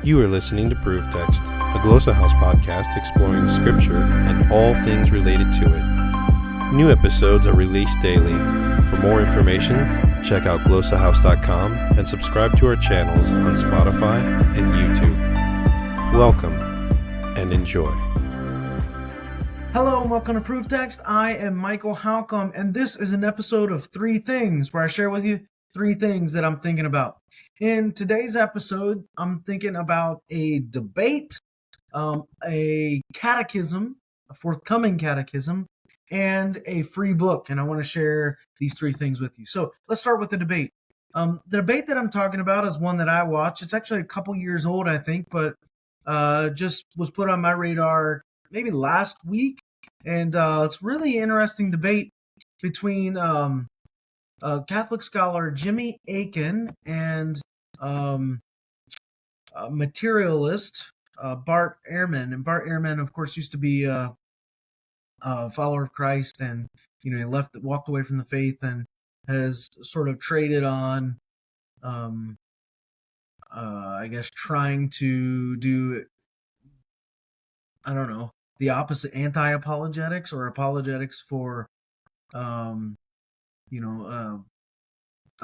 You are listening to Proof Text, a Glossa House podcast exploring Scripture and all things related to it. New episodes are released daily. For more information, check out glossahouse.com and subscribe to our channels on Spotify and YouTube. Welcome and enjoy. Hello and welcome to Proof Text. I am Michael Halcomb, and this is an episode of Three Things where I share with you three things that I'm thinking about. In today's episode, I'm thinking about a debate, a catechism, a forthcoming catechism, and a free book. And I want to share these three things with you. So let's start with the debate. The debate that I'm talking about is one that I watched. It's actually a couple years old, I think, but just was put on my radar maybe last week. And it's really interesting debate between Catholic scholar Jimmy Akin and materialist Bart Ehrman. And Bart Ehrman, of course, used to be a follower of Christ, and he walked away from the faith, and has sort of traded on, I guess, trying to do, I don't know, the opposite, anti-apologetics or apologetics for,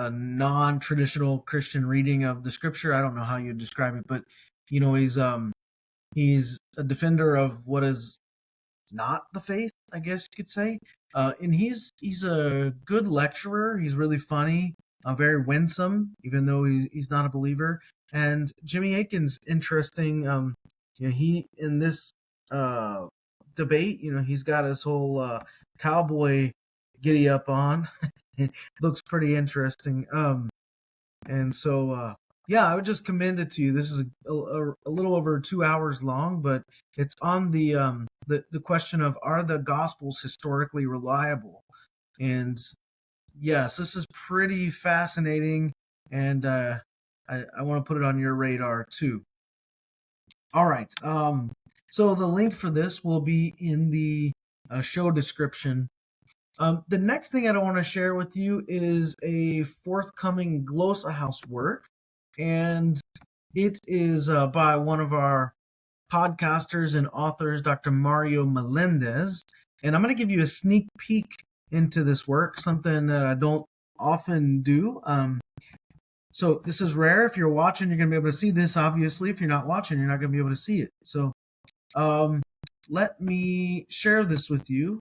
a non-traditional Christian reading of the Scripture. I don't know how you describe it, but he's a defender of what is not the faith, I guess you could say. And he's a good lecturer. He's really funny, very winsome, even though he's not a believer. And Jimmy Akin's interesting. He in this debate, he's got his whole cowboy giddy up on. It looks pretty interesting. And so I would just commend it to you. This is a little over 2 hours long, but it's on the question of, are the Gospels historically reliable? And yes, this is pretty fascinating, and I want to put it on your radar too. All right. So the link for this will be in the show description. The next thing I want to share with you is a forthcoming Glossa House work, and it is by one of our podcasters and authors, Dr. Mario Melendez, and I'm going to give you a sneak peek into this work, something that I don't often do. So this is rare. If you're watching, you're going to be able to see this, obviously. If you're not watching, you're not going to be able to see it. So let me share this with you.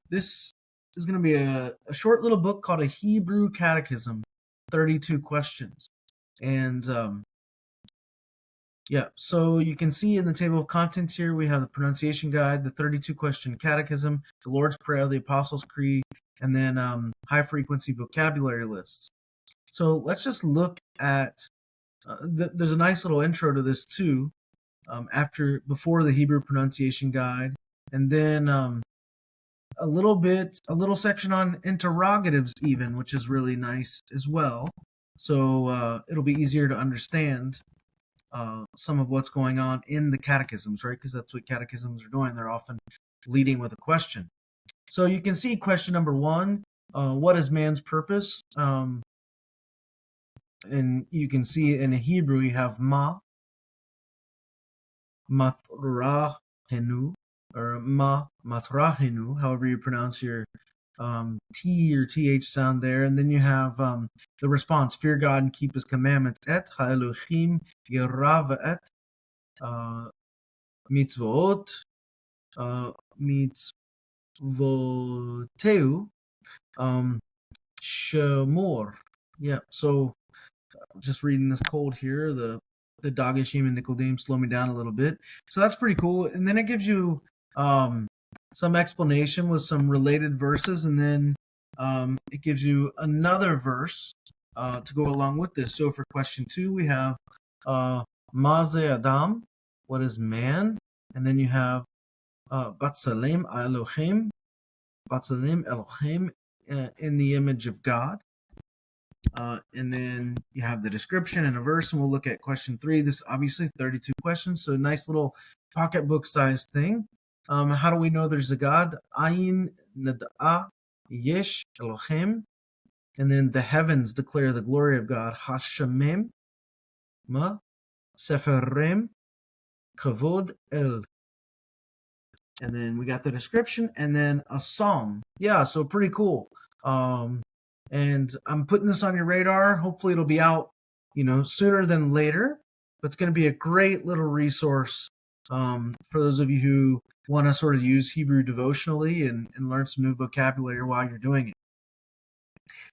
This is going to be a short little book called A Hebrew Catechism, 32 questions. And so you can see in the table of contents here, we have the pronunciation guide, the 32 question catechism, the Lord's Prayer, the Apostles' Creed, and then high frequency vocabulary lists. So let's just look at, there's a nice little intro to this too, before the Hebrew pronunciation guide, and then a little section on interrogatives even, which is really nice as well. So it'll be easier to understand some of what's going on in the catechisms, right? Because that's what catechisms are doing. They're often leading with a question. So you can see question number 1, what is man's purpose? And you can see in Hebrew you have matrahenu, or matrahenu, however you pronounce your T or TH sound there. And then you have the response, fear God and keep his commandments, et ha'elohim yerav et mitzvot mitzvoteu shemor. Yeah, so just reading this cold here, the Dagashim and Nicodemus slow me down a little bit. So that's pretty cool. And then it gives you some explanation with some related verses, and then it gives you another verse to go along with this. So for question 2, we have Maze Adam, what is man? And then you have Batsalem Elohim, in the image of God. And then you have the description and a verse, and we'll look at question 3. This obviously 32 questions, so a nice little pocketbook size thing. How do we know there's a God? Ayin Nada'a Yesh Elohim. And then the heavens declare the glory of God. Hashamim Ma Seferim Kavod El. And then we got the description and then a psalm. Yeah, so pretty cool. And I'm putting this on your radar. Hopefully it'll be out, sooner than later. But it's going to be a great little resource for those of you who want to sort of use Hebrew devotionally and learn some new vocabulary while you're doing it.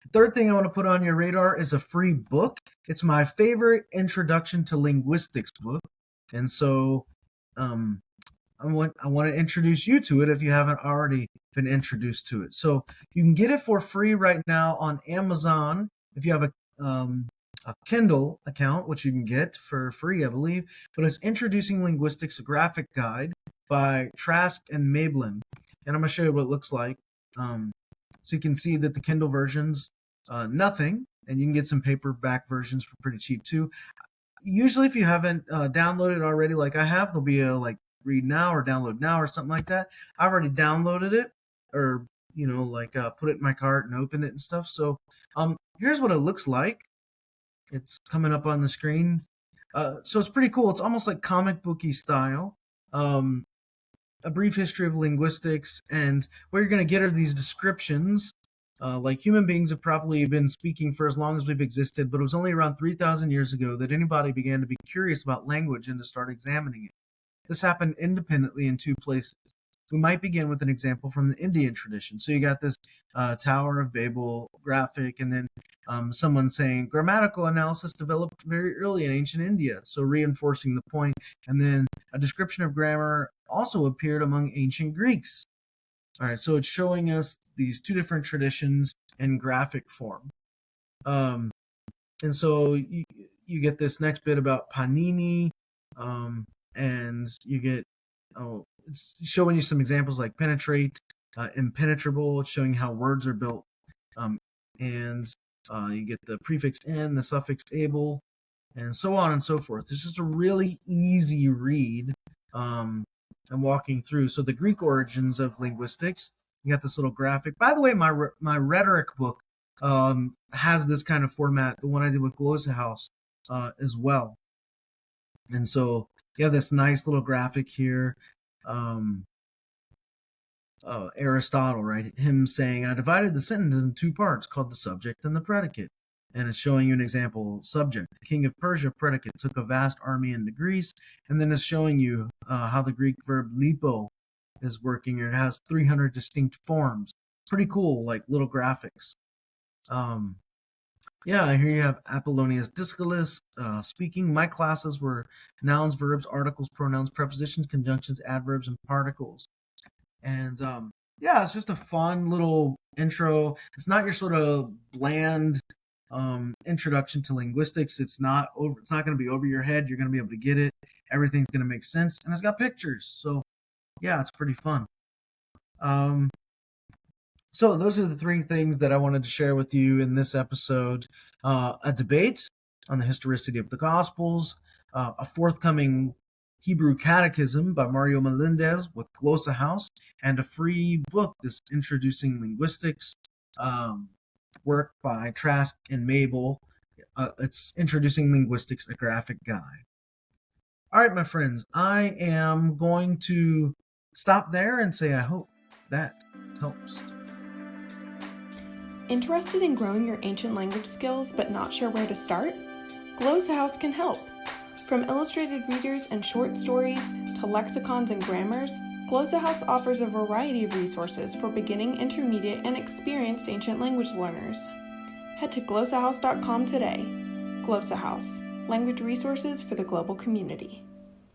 The third thing I want to put on your radar is a free book. It's my favorite introduction to linguistics book. And so I want to introduce you to it if you haven't already been introduced to it. So you can get it for free right now on Amazon if you have a Kindle account, which you can get for free, I believe. But it's Introducing Linguistics, a graphic guide by Trask and Mablin. And I'm going to show you what it looks like. So you can see that the Kindle version's nothing, and you can get some paperback versions for pretty cheap too. Usually if you haven't downloaded already like I have, there'll be a read now or download now or something like that. I've already downloaded it or put it in my cart and opened it and stuff. So here's what it looks like. It's coming up on the screen. So it's pretty cool. It's almost like comic booky style. A brief history of linguistics, and what you're going to get are these descriptions. Like human beings have probably been speaking for as long as we've existed, but it was only around 3,000 years ago that anybody began to be curious about language and to start examining it. This happened independently in two places. We might begin with an example from the Indian tradition. So you got this Tower of Babel graphic, and then someone saying grammatical analysis developed very early in ancient India, so reinforcing the point. And then a description of grammar also appeared among ancient Greeks. All right, so it's showing us these two different traditions in graphic form. And so you get this next bit about Panini, and you get, it's showing you some examples like penetrate, impenetrable. It's showing how words are built. And you get the prefix in, the suffix able, and so on and so forth. It's just a really easy read. I'm walking through. So the Greek origins of linguistics, you got this little graphic. By the way, my rhetoric book has this kind of format, the one I did with Glossa House as well. And so you have this nice little graphic here. Aristotle, right? Him saying, I divided the sentence in two parts called the subject and the predicate. And it's showing you an example. Subject, the king of Persia. Predicate, took a vast army into Greece. And then it's showing you how the Greek verb lipo is working. It has 300 distinct forms. Pretty cool, like little graphics. Yeah, here you have Apollonius Discalus speaking. My classes were nouns, verbs, articles, pronouns, prepositions, conjunctions, adverbs, and particles. And yeah, it's just a fun little intro. It's not your sort of bland introduction to linguistics. It's not going to be over your head. You're going to be able to get it. Everything's going to make sense, and it's got pictures. So yeah, it's pretty fun. So those are the three things that I wanted to share with you in this episode. A debate on the historicity of the Gospels, a forthcoming Hebrew Catechism by Mario Melendez with Glossa House, and a free book, this Introducing Linguistics, work by Trask and Mabel. It's Introducing Linguistics, a graphic guide. All right, my friends, I am going to stop there and say I hope that helps. Interested in growing your ancient language skills but not sure where to start? Glossa House can help. From illustrated readers and short stories to lexicons and grammars, Glossa House offers a variety of resources for beginning, intermediate, and experienced ancient language learners. Head to glossahouse.com today. Glossa House, language resources for the global community.